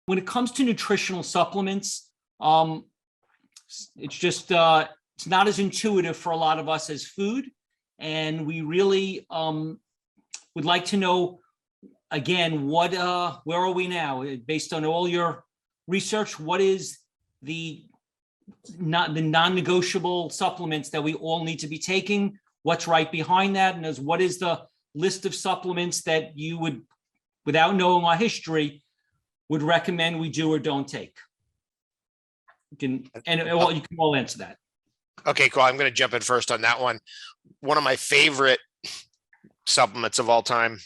when it comes to nutritional supplements, it's just it's not as intuitive for a lot of us as food, and we really would like to know again where are we now based on all your research? What is the non-negotiable supplements that we all need to be taking? What's right behind that, and what is the list of supplements that you would, without knowing our history, would recommend we do or don't take? You can all answer that. Okay, cool. I'm going to jump in first on that one. One of my favorite supplements of all time,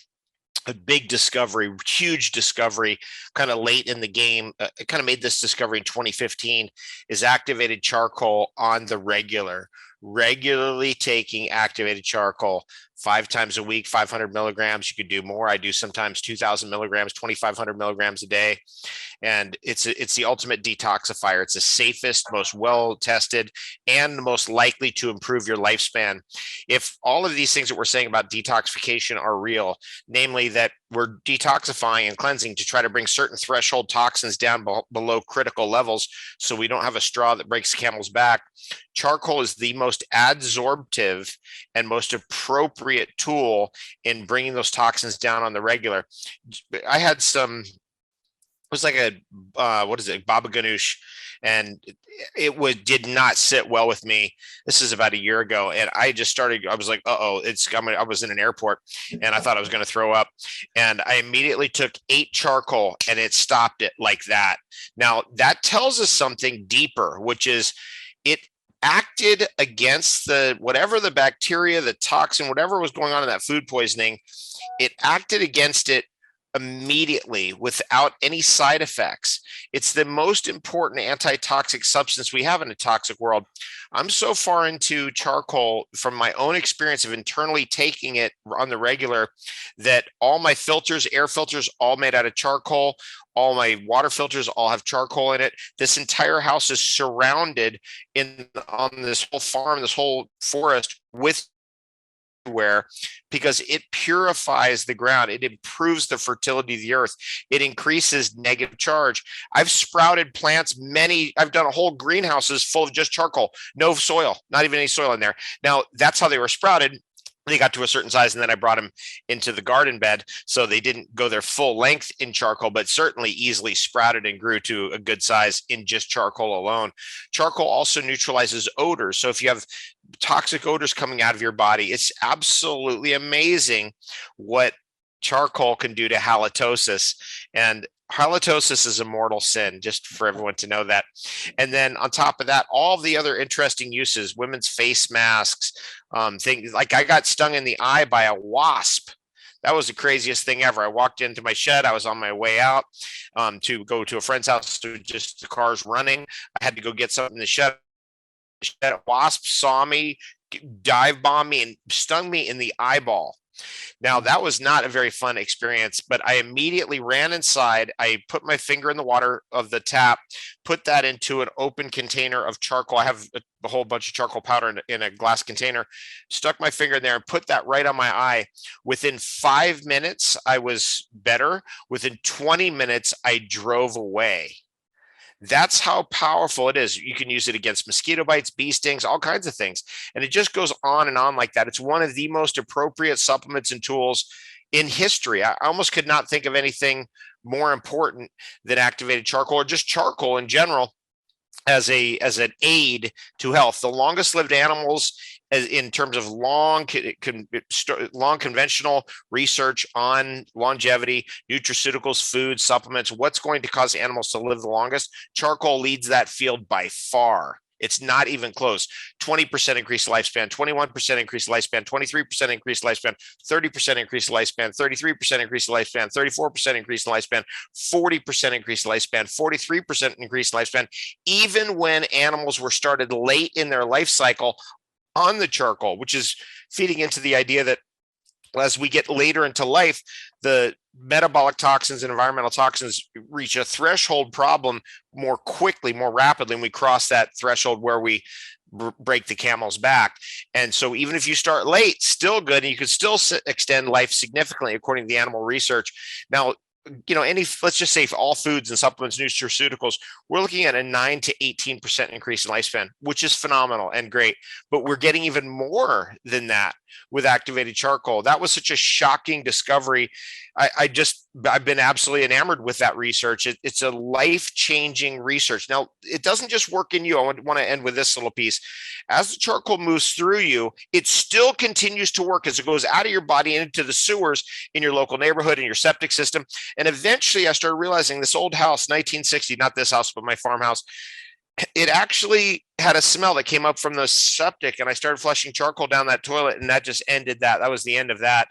a big discovery, huge discovery, kind of late in the game. I kind of made this discovery in 2015, is activated charcoal on the regular. Regularly taking activated charcoal 5 times a week, 500 milligrams. You could do more. I do sometimes 2,000 milligrams, 2,500 milligrams a day. And it's the ultimate detoxifier. It's the safest, most well-tested, and the most likely to improve your lifespan. If all of these things that we're saying about detoxification are real, namely that we're detoxifying and cleansing to try to bring certain threshold toxins down below critical levels so we don't have a straw that breaks the camel's back, charcoal is the most adsorptive and most appropriate tool in bringing those toxins down on the regular. I had some, it was like a, baba ganoush, and it did not sit well with me. This is about a year ago, and I was like, I was in an airport, and I thought I was going to throw up, and I immediately took 8 charcoal, and it stopped it like that. Now, that tells us something deeper, which is it acted against whatever the bacteria, the toxin, whatever was going on in that food poisoning, it acted against it immediately without any side effects. It's the most important antitoxic substance we have in a toxic world. I'm so far into charcoal from my own experience of internally taking it on the regular that all my filters, air filters, all made out of charcoal. All my water filters all have charcoal in it. This entire house is surrounded on this whole farm, this whole forest with because it purifies the ground. It improves the fertility of the earth. It increases negative charge. I've sprouted plants, I've done whole greenhouses full of just charcoal, no soil, not even any soil in there. Now, that's how they were sprouted. They got to a certain size, and then I brought them into the garden bed. So they didn't go their full length in charcoal, but certainly easily sprouted and grew to a good size in just charcoal alone. Charcoal also neutralizes odors. So if you have toxic odors coming out of your body, it's absolutely amazing what charcoal can do to halitosis. And halitosis is a mortal sin, just for everyone to know that. And then on top of that, all the other interesting uses, women's face masks, things like I got stung in the eye by a wasp. That was the craziest thing ever. I walked into my shed. I was on my way out to go to a friend's house. So just the car's running. I had to go get something in the shed. A wasp saw me, dive bombed me, and stung me in the eyeball. Now, that was not a very fun experience, but I immediately ran inside. I put my finger in the water of the tap, put that into an open container of charcoal. I have a whole bunch of charcoal powder in a glass container, stuck my finger in there and put that right on my eye. Within 5 minutes, I was better. Within 20 minutes, I drove away. That's how powerful it is. You can use it against mosquito bites, bee stings, all kinds of things. And it just goes on and on like that. It's one of the most appropriate supplements and tools in history. I almost could not think of anything more important than activated charcoal or just charcoal in general as an aid to health. The longest lived animals in terms of long conventional research on longevity, nutraceuticals, food, supplements, what's going to cause animals to live the longest, charcoal leads that field by far. It's not even close. 20% increased lifespan, 21% increased lifespan, 23% increased lifespan, 30% increased lifespan, 33% increased lifespan, 34% increased lifespan, 40% increased lifespan, 43% increased lifespan, even when animals were started late in their life cycle on the charcoal, which is feeding into the idea that as we get later into life, the metabolic toxins and environmental toxins reach a threshold problem more quickly, more rapidly, and we cross that threshold where we break the camel's back. And so even if you start late, still good, and you could still extend life significantly according to the animal research. Now, let's just say for all foods and supplements, nutraceuticals, we're looking at a 9 to 18% increase in lifespan, which is phenomenal and great. But we're getting even more than that with activated charcoal. That was such a shocking discovery. I've been absolutely enamored with that research. It's a life-changing research. Now, it doesn't just work in you. I want to end with this little piece. As the charcoal moves through you, it still continues to work as it goes out of your body and into the sewers in your local neighborhood and your septic system. And eventually I started realizing this old house, 1960, not this house, but my farmhouse, it actually had a smell that came up from the septic, and I started flushing charcoal down that toilet, and that just ended that. That was the end of that.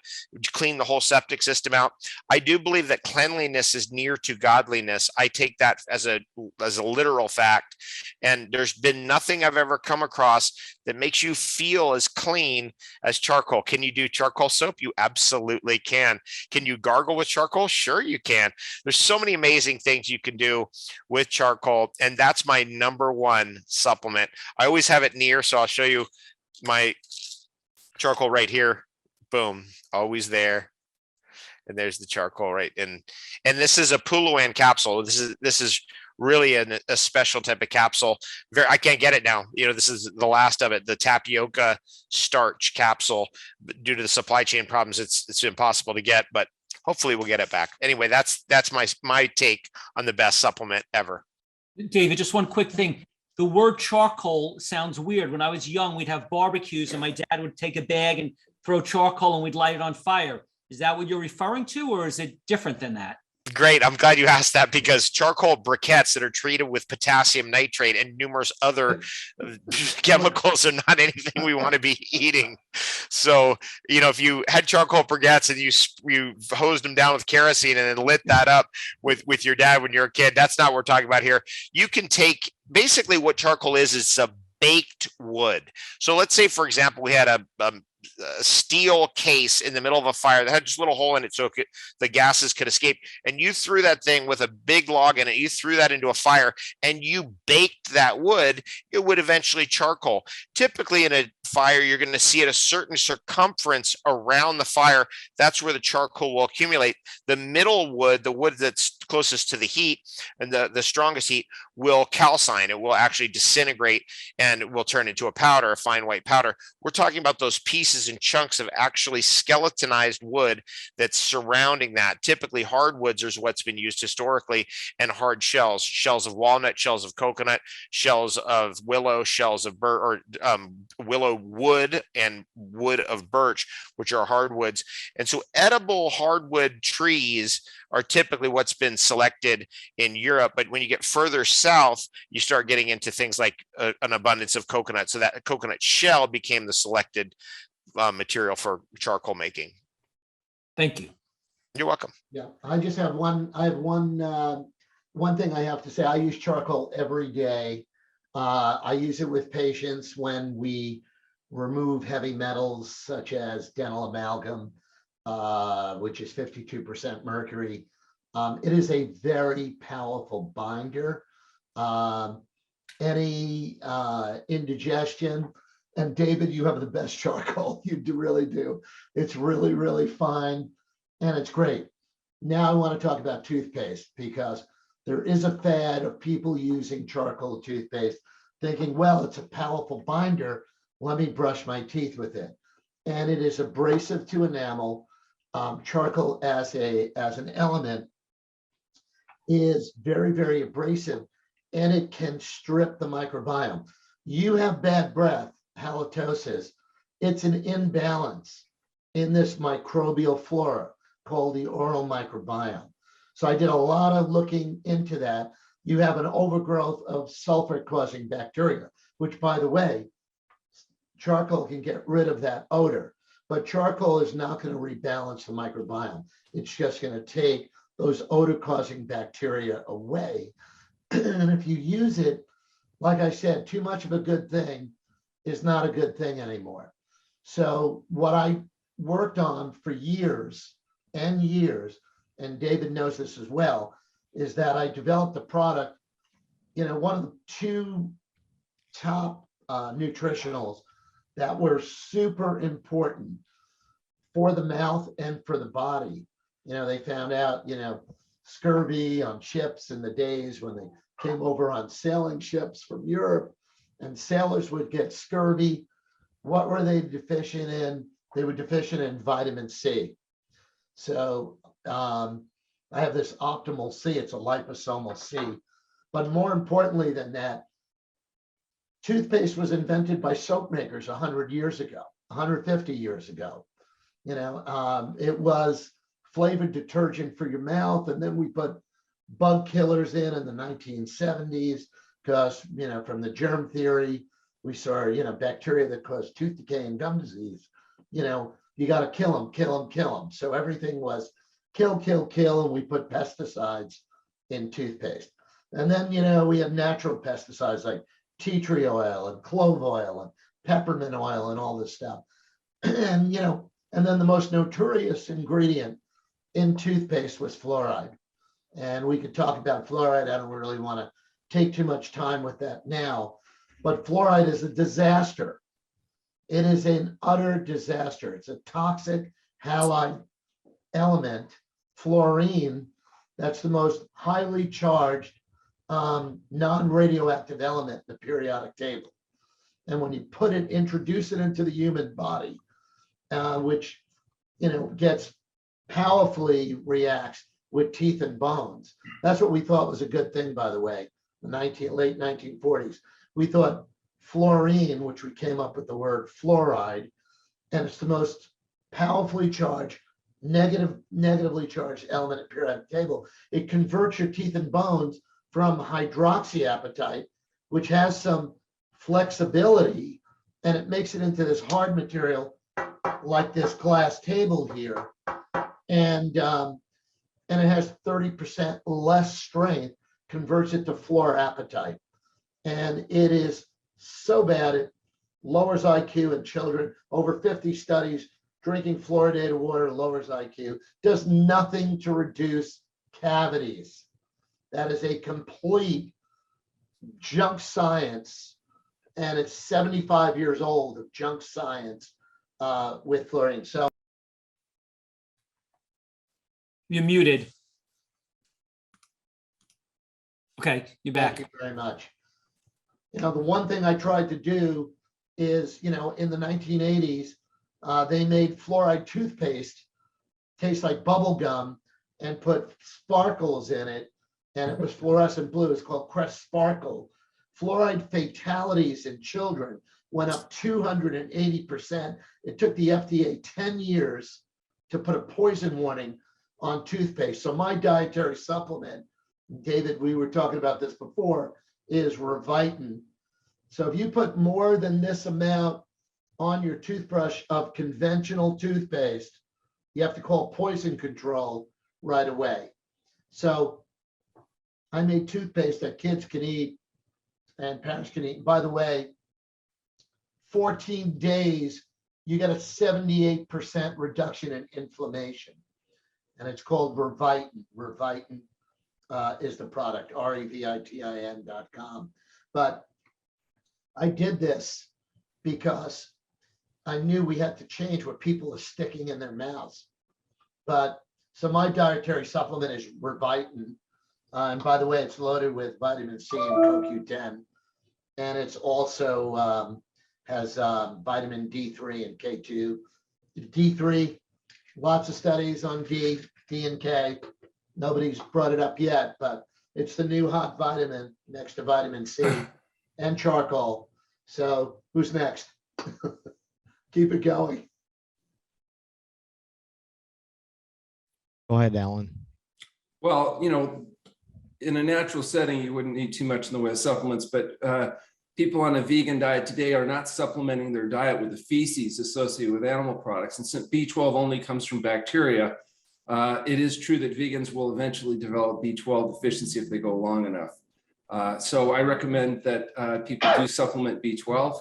Clean the whole septic system out. I do believe that cleanliness is near to godliness. I take that as a literal fact, and there's been nothing I've ever come across that makes you feel as clean as charcoal. Can you do charcoal soap? You absolutely can. Can you gargle with charcoal? Sure you can. There's so many amazing things you can do with charcoal, and that's my number one supplement. I always have it near, so I'll show you my charcoal right here. Boom, always there. And there's the charcoal right in. And this is a Puluan capsule. This is really a special type of capsule. I can't get it now. This is the last of it, the tapioca starch capsule. Due to the supply chain problems, it's impossible to get, but hopefully we'll get it back. Anyway, that's my take on the best supplement ever. David, just one quick thing. The word charcoal sounds weird. When I was young, we'd have barbecues and my dad would take a bag and throw charcoal and we'd light it on fire. Is that what you're referring to, or is it different than that? Great. I'm glad you asked that, because charcoal briquettes that are treated with potassium nitrate and numerous other chemicals are not anything we want to be eating. So, if you had charcoal briquettes and you hosed them down with kerosene and then lit that up with your dad when you're a kid, that's not what we're talking about here. You can take, basically what charcoal is a baked wood. So let's say, for example, we had a steel case in the middle of a fire that had just a little hole in it so the gases could escape, and you threw that thing with a big log in it, you threw that into a fire and you baked that wood, it would eventually charcoal. Typically in a fire, you're going to see at a certain circumference around the fire, that's where the charcoal will accumulate. The middle wood, the wood that's closest to the heat and the strongest heat, will calcine. It will actually disintegrate and it will turn into a powder, a fine white powder. We're talking about those pieces and chunks of actually skeletonized wood that's surrounding that. Typically hardwoods is what's been used historically, and hard shells of walnut, shells of coconut, shells of willow, shells of willow wood, and wood of birch, which are hardwoods. And so edible hardwood trees are typically what's been selected in Europe. But when you get further south, you start getting into things like an abundance of coconut. So that coconut shell became the selected material for charcoal making. Thank you. You're welcome. Yeah, I just have one. I have one thing I have to say. I use charcoal every day. I use it with patients when we remove heavy metals such as dental amalgam, which is 52% mercury. It is a very powerful binder. Any indigestion, and David, you have the best charcoal. You really do. It's really, really fine, and it's great. Now I want to talk about toothpaste, because there is a fad of people using charcoal toothpaste thinking, well, it's a powerful binder, let me brush my teeth with it. And it is abrasive to enamel. Charcoal as an element is very, very abrasive, and it can strip the microbiome. You have bad breath, halitosis. It's an imbalance in this microbial flora called the oral microbiome. So I did a lot of looking into that. You have an overgrowth of sulfur-causing bacteria, which, by the way, charcoal can get rid of that odor, but charcoal is not going to rebalance the microbiome. It's just going to take those odor-causing bacteria away. And if you use it, like I said, too much of a good thing is not a good thing anymore. So what I worked on for years and years, and David knows this as well, is that I developed a product, one of the two top nutritionals that were super important for the mouth and for the body. They found out, scurvy on ships in the days when they came over on sailing ships from Europe, and sailors would get scurvy. What were they deficient in? They were deficient in vitamin C. So I have this optimal C, it's a liposomal C. But more importantly than that, toothpaste was invented by soap makers 100 years ago, 150 years ago. It was flavored detergent for your mouth, and then we put bug killers in the 1970s because, from the germ theory, we saw, bacteria that cause tooth decay and gum disease. You got to kill them, kill them, kill them. So everything was kill, kill, kill, and we put pesticides in toothpaste. And then, we have natural pesticides like tea tree oil and clove oil and peppermint oil and all this stuff. And, and then the most notorious ingredient in toothpaste was fluoride. And we could talk about fluoride. I don't really want to take too much time with that now, but fluoride is a disaster. It is an utter disaster. It's a toxic halide element, fluorine. That's the most highly charged non-radioactive element in the periodic table. And when you introduce it into the human body, which, gets powerfully reacts with teeth and bones. That's what we thought was a good thing, by the way, the late 1940s. We thought fluorine, which we came up with the word fluoride, and it's the most powerfully charged, negatively charged element at periodic table. It converts your teeth and bones from hydroxyapatite, which has some flexibility, and it makes it into this hard material like this glass table here. And it has 30% less strength, converts it to fluorapatite. And it is so bad, it lowers IQ in children. Over 50 studies, drinking fluoridated water lowers IQ, does nothing to reduce cavities. That is a complete junk science. And it's 75 years old of junk science with fluorine. So You're muted. Okay, you're back. thank you very much. The one thing I tried to do is, in the 1980s, they made fluoride toothpaste taste like bubble gum and put sparkles in it, and it was fluorescent blue. It's called Crest Sparkle. Fluoride fatalities in children went up 280%. It took the FDA 10 years to put a poison warning on toothpaste. So my dietary supplement, David, we were talking about this before, is Revitin. So if you put more than this amount on your toothbrush of conventional toothpaste, you have to call poison control right away. So I made toothpaste that kids can eat and parents can eat. By the way, 14 days, you get a 78% reduction in inflammation. And it's called Revitin. Revitin is the product, Revitin.com. But I did this because I knew we had to change what people are sticking in their mouths. So my dietary supplement is Revitin. And by the way, it's loaded with vitamin C and CoQ10. And it's also has vitamin D3 and K2. D3, lots of studies on D and K. Nobody's brought it up yet, but it's the new hot vitamin next to vitamin C and charcoal. So who's next? Keep it going. Go ahead, Alan. Well, in a natural setting, you wouldn't need too much in the way of supplements, but people on a vegan diet today are not supplementing their diet with the feces associated with animal products. And since B12 only comes from bacteria, it is true that vegans will eventually develop B12 deficiency if they go long enough. So I recommend that people do supplement B12.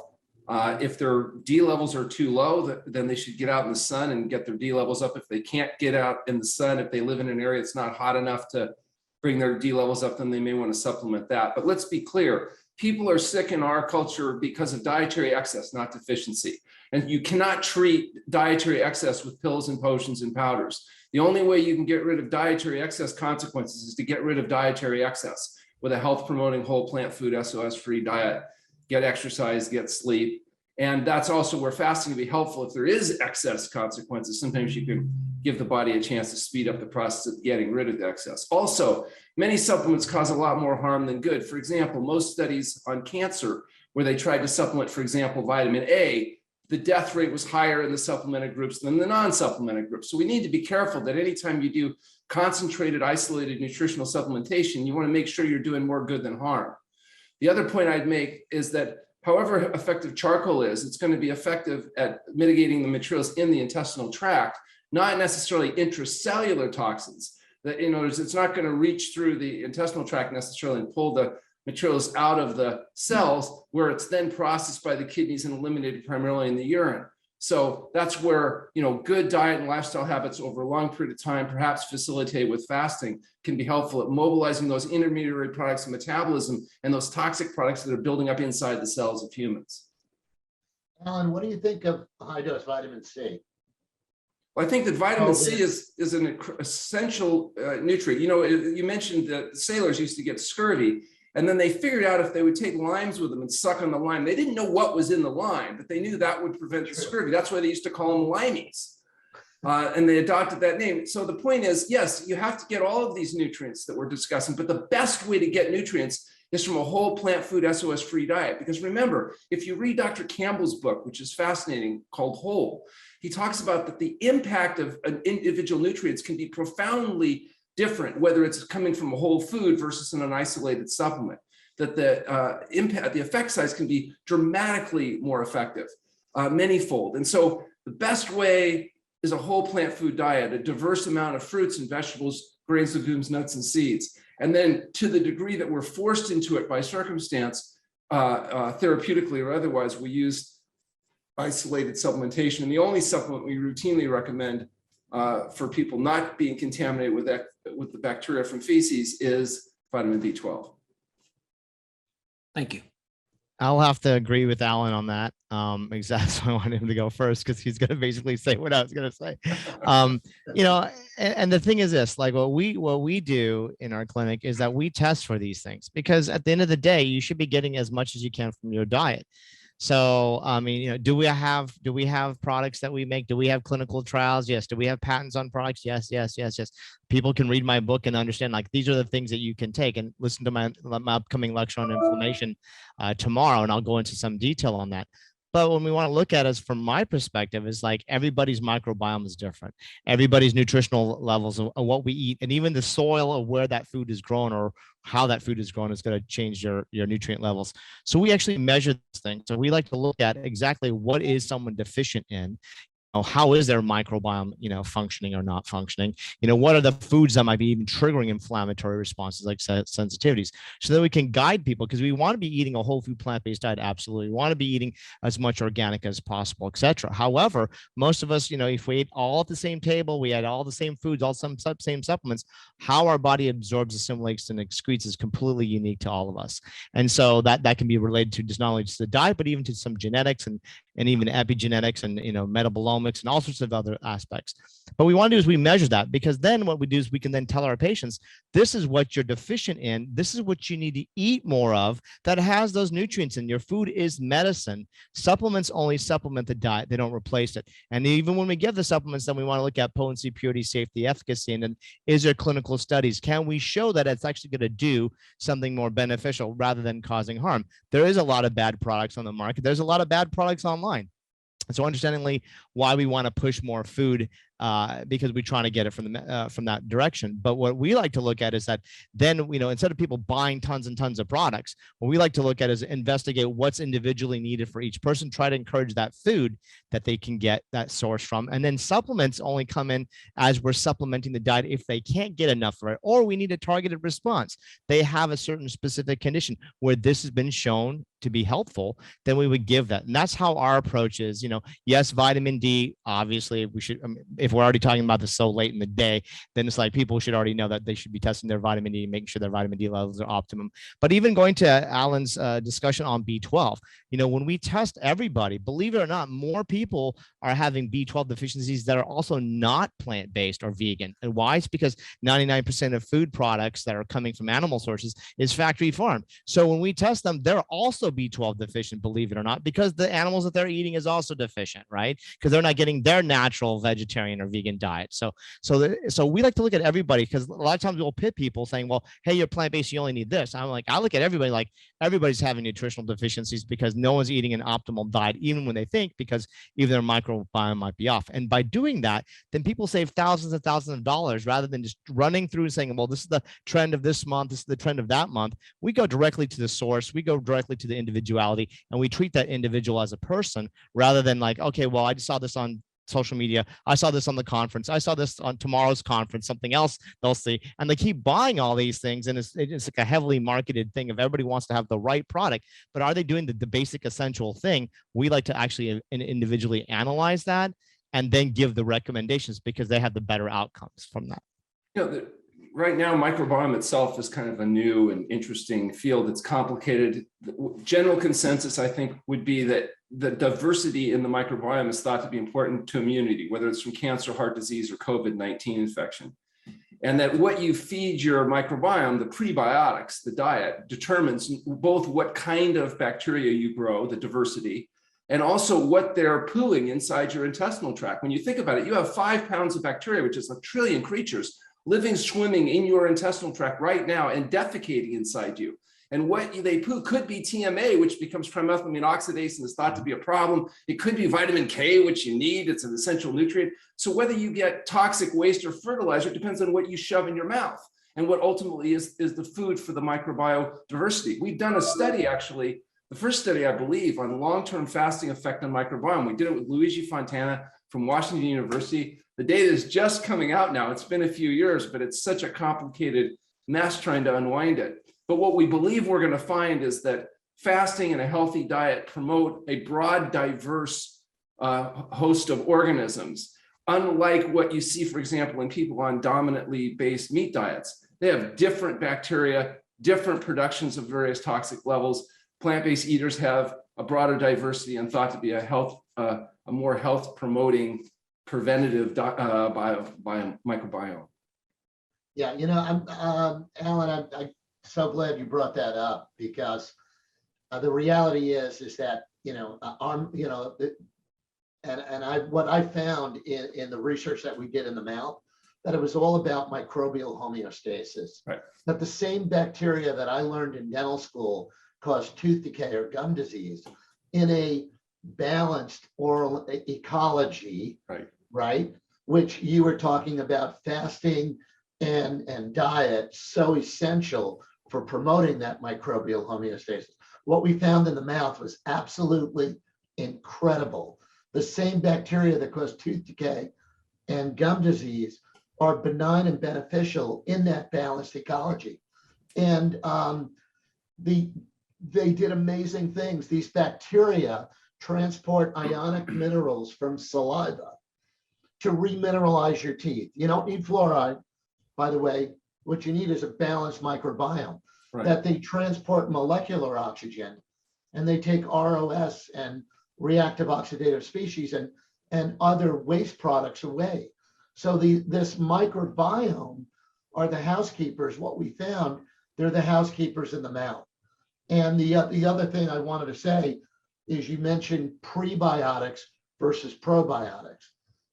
If their D levels are too low, then they should get out in the sun and get their D levels up. If they can't get out in the sun, if they live in an area that's not hot enough to bring their D levels up, then they may want to supplement that. But let's be clear. People are sick in our culture because of dietary excess, not deficiency. And you cannot treat dietary excess with pills and potions and powders. The only way you can get rid of dietary excess consequences is to get rid of dietary excess with a health promoting whole plant food SOS free diet. Get exercise, get sleep. And that's also where fasting can be helpful if there is excess consequences. Sometimes you can give the body a chance to speed up the process of getting rid of the excess. Also, many supplements cause a lot more harm than good. For example, most studies on cancer where they tried to supplement, for example, vitamin A, the death rate was higher in the supplemented groups than the non-supplemented groups. So we need to be careful that anytime you do concentrated, isolated nutritional supplementation, you want to make sure you're doing more good than harm. The other point I'd make is that however effective charcoal is, it's going to be effective at mitigating the materials in the intestinal tract, not necessarily intracellular toxins. That, in other words, it's not going to reach through the intestinal tract necessarily and pull the materials out of the cells, where it's then processed by the kidneys and eliminated primarily in the urine. So that's where, good diet and lifestyle habits over a long period of time, perhaps facilitated with fasting, can be helpful at mobilizing those intermediary products of metabolism and those toxic products that are building up inside the cells of humans. Alan, what do you think of high dose vitamin C? Well, I think that vitamin C is an essential nutrient. You mentioned that sailors used to get scurvy, and then they figured out if they would take limes with them and suck on the lime. They didn't know what was in the lime, but they knew that would prevent the scurvy. That's why they used to call them limeys. And they adopted that name. So the point is, yes, you have to get all of these nutrients that we're discussing, but the best way to get nutrients is from a whole plant food SOS-free diet. Because remember, if you read Dr. Campbell's book, which is fascinating, called Whole, he talks about that the impact of individual nutrients can be profoundly different, whether it's coming from a whole food versus in an isolated supplement, that the impact, the effect size can be dramatically more effective, manyfold. And so the best way is a whole plant food diet, a diverse amount of fruits and vegetables, grains, legumes, nuts, and seeds. And then to the degree that we're forced into it by circumstance, therapeutically or otherwise, we use isolated supplementation. And the only supplement we routinely recommend for people not being contaminated with the bacteria from feces is vitamin B12. Thank you. I'll have to agree with Alan on that. Exactly. I want him to go first because he's going to basically say what I was going to say. And the thing is this, like what we do in our clinic is that we test for these things, because at the end of the day, you should be getting as much as you can from your diet. So, I mean, do we have products that we make? Do we have clinical trials? Yes. Do we have patents on products? Yes. People can read my book and understand, like, these are the things that you can take, and listen to my upcoming lecture on inflammation tomorrow. And I'll go into some detail on that. But when we want to look at it from my perspective, is like everybody's microbiome is different. Everybody's nutritional levels of what we eat, and even the soil of where that food is grown or how that food is grown is going to change your nutrient levels. So we actually measure this thing. So we like to look at exactly what is someone deficient in. How is their microbiome, functioning or not functioning? What are the foods that might be even triggering inflammatory responses like sensitivities, so that we can guide people, because we want to be eating a whole food plant-based diet. Absolutely. We want to be eating as much organic as possible, etc. However, most of us, if we ate all at the same table, we had all the same foods, all same supplements, how our body absorbs, assimilates, and excretes is completely unique to all of us. And so that can be related to just not only just the diet, but even to some genetics and even epigenetics and metabolomics and all sorts of other aspects. But what we want to do is we measure that, because then what we do is we can then tell our patients, this is what you're deficient in. This is what you need to eat more of that has those nutrients in. Your food is medicine. Supplements only supplement the diet. They don't replace it. And even when we give the supplements, then we want to look at potency, purity, safety, efficacy, and then is there clinical studies? Can we show that it's actually going to do something more beneficial rather than causing harm? There is a lot of bad products on the market. There's a lot of bad products online. So understandingly why we want to push more food, because we're trying to get it from that direction. But what we like to look at is that then, instead of people buying tons and tons of products, what we like to look at is investigate what's individually needed for each person, try to encourage that food that they can get that source from. And then supplements only come in as we're supplementing the diet if they can't get enough for it, or we need a targeted response. They have a certain specific condition where this has been shown to be helpful, then we would give that. And that's how our approach is. Yes, vitamin D, obviously we should, if we're already talking about this so late in the day, then it's like people should already know that they should be testing their vitamin D, making sure their vitamin D levels are optimum. But even going to Alan's discussion on B12, when we test everybody, believe it or not, more people are having B12 deficiencies that are also not plant-based or vegan. And why? It's because 99% of food products that are coming from animal sources is factory farmed. So when we test them, they're also B12 deficient, believe it or not, because the animals that they're eating is also deficient, right? Because they're not getting their natural vegetarian or vegan diet. So we like to look at everybody, because a lot of times we'll pit people saying, well, hey, you're plant-based, you only need this. I'm like, I look at everybody like everybody's having nutritional deficiencies because no one's eating an optimal diet, even when they think, because even their microbiome might be off. And by doing that, then people save thousands and thousands of dollars rather than just running through and saying, well, this is the trend of this month, this is the trend of that month. We go directly to the source, we go directly to the individuality, and we treat that individual as a person rather than like, okay, well, I just saw this on social media, I saw this on the conference, I saw this on tomorrow's conference, something else they'll see, and they keep buying all these things, and it's like a heavily marketed thing. If everybody wants to have the right product, but are they doing the basic essential thing? We like to actually individually analyze that and then give the recommendations, because they have the better outcomes from that. Right now, microbiome itself is kind of a new and interesting field. It's complicated. The general consensus, I think, would be that the diversity in the microbiome is thought to be important to immunity, whether it's from cancer, heart disease, or COVID-19 infection. And that what you feed your microbiome, the prebiotics, the diet, determines both what kind of bacteria you grow, the diversity, and also what they're pooling inside your intestinal tract. When you think about it, you have 5 pounds of bacteria, which is a trillion creatures, living, swimming in your intestinal tract right now and defecating inside you. And what they poo could be TMA, which becomes trimethylamine oxidase and is thought to be a problem. It could be vitamin K, which you need. It's an essential nutrient. So whether you get toxic waste or fertilizer, it depends on what you shove in your mouth and what ultimately is the food for the microbiodiversity. We've done a study, actually, the first study, I believe, on long-term fasting effect on microbiome. We did it with Luigi Fontana from Washington University. The data is just coming out now. It's been a few years, but it's such a complicated mess trying to unwind it. But what we believe we're going to find is that fasting and a healthy diet promote a broad, diverse host of organisms. Unlike what you see, for example, in people on dominantly based meat diets, they have different bacteria, different productions of various toxic levels. Plant-based eaters have a broader diversity and thought to be a more health promoting preventative microbiome. Yeah, Alan, I'm so glad you brought that up, because the reality is that what I found in the research that we did in the mouth, that it was all about microbial homeostasis. Right. That the same bacteria that I learned in dental school cause tooth decay or gum disease in a balanced oral ecology, right? Which you were talking about, fasting and diet, so essential for promoting that microbial homeostasis. What we found in the mouth was absolutely incredible. The same bacteria that cause tooth decay and gum disease are benign and beneficial in that balanced ecology. And they did amazing things. These bacteria transport ionic minerals from saliva to remineralize your teeth. You don't need fluoride, by the way. What you need is a balanced microbiome. Right. That they transport molecular oxygen, and they take ROS and reactive oxidative species and other waste products away. So this microbiome are the housekeepers. What we found, they're the housekeepers in the mouth. And the other thing I wanted to say is, you mentioned prebiotics versus probiotics.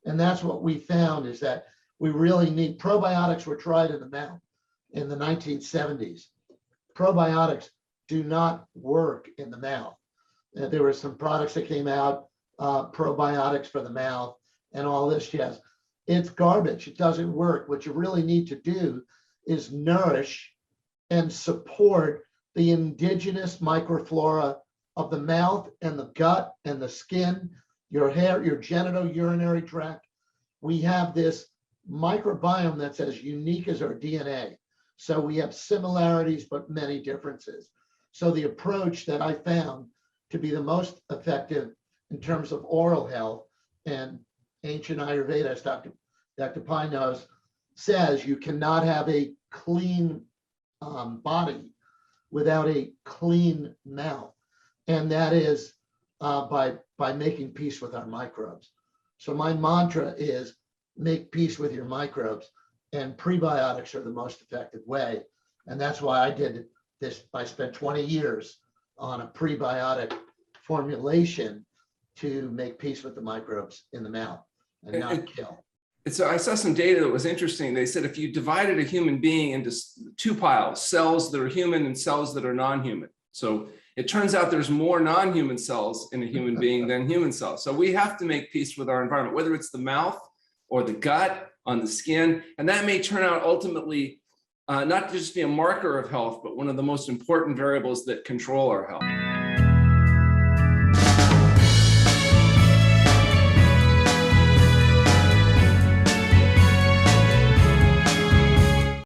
And that's what we found, is that we really need, probiotics were tried in the mouth in the 1970s. Probiotics do not work in the mouth. There were some products that came out, probiotics for the mouth and all this, yes. It's garbage, it doesn't work. What you really need to do is nourish and support the indigenous microflora of the mouth and the gut and the skin, your hair, your genital urinary tract. We have this microbiome that's as unique as our DNA. So we have similarities, but many differences. So the approach that I found to be the most effective in terms of oral health, and ancient Ayurveda, as Dr. Pai knows, says you cannot have a clean body without a clean mouth. And that is by making peace with our microbes. So my mantra is make peace with your microbes, and prebiotics are the most effective way. And that's why I did this. I spent 20 years on a prebiotic formulation to make peace with the microbes in the mouth and not kill. And so I saw some data that was interesting. They said if you divided a human being into two piles, cells that are human and cells that are non-human. So it turns out there's more non-human cells in a human being than human cells. So we have to make peace with our environment, whether it's the mouth or the gut, on the skin. And that may turn out ultimately not just be a marker of health, but one of the most important variables that control our health.